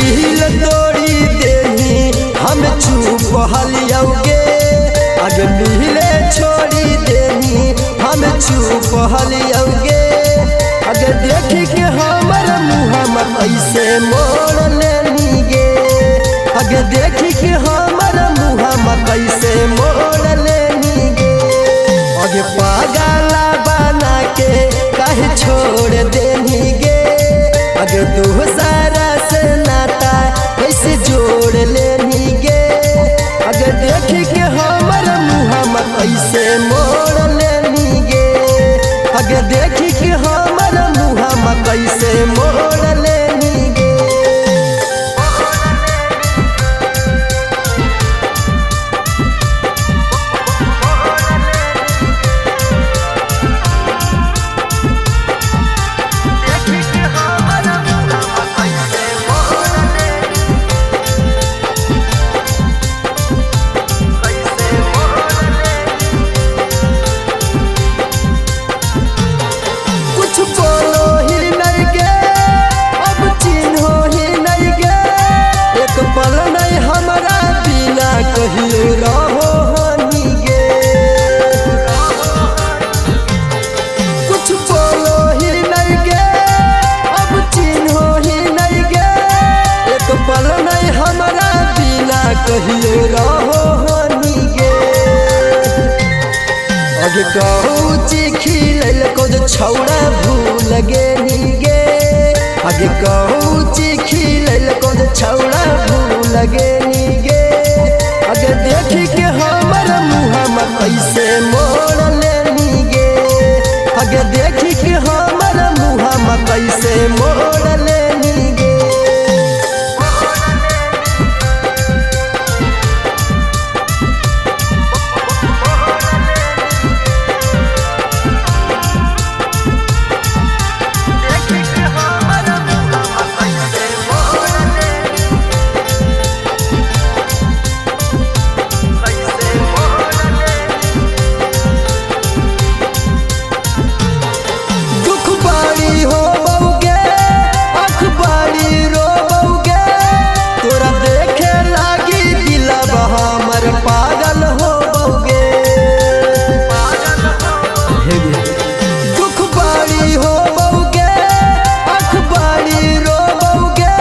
दिल तोड़ी देनी हम चुप हलियोगे, आगे मिले छोड़ी देनी हम चुप हलियोगे। आगे देखी के हमर मुँह कैसे मोड़ लेनी गे, आगे देखी के हमर मुँह कैसे मोड़ लेनी गे। आगे पागला बना के काहे छोड़ देनी गे, आगे दूसरा से नाता कैसे जोड़ लेनी गे। आगे देखी के हमर मुँह कैसे मोड़ लेनी गे, आगे देखी के हमर मुँह कैसे मोड़ लेनी गे। कहियो रहो हनी गे, कुछ बोलो ही नहीं गे, अब चिन्हो ही नहीं गे। एक पल नहीं हमारा बिना कहियो रहो हनी गे। आगे कहूँ खिलल को जो छौड़ा भूल गेनी गे, आगे कहूँ खिलल को जो छौड़ा भूल गेनी गे। आगे देखी के हमर मुँह कैसे मोड़ लेनी गे, आगे देखी के हमर मुँह कैसे मोड़ लेनी गे। पागल हो बउगे, दुख बाड़ी हो बउगे, आँख बाड़ी रो बउगे।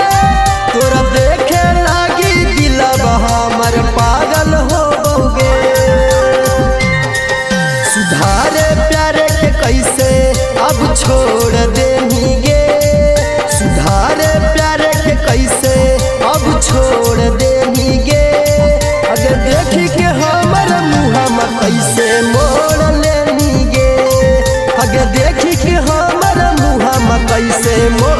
तोरा देखे लागी दिलवा हमर पागल हो बउगे। सुधारे प्यारे के कैसे अब छोड़ देनी गे, सुधारे प्यारे के कैसे अब छोड़ देनी गे। आगे देखी के हमर मुँह कैसे मोड़ लेनी गे, आगे देखी के हमर मुँह कैसे मोड़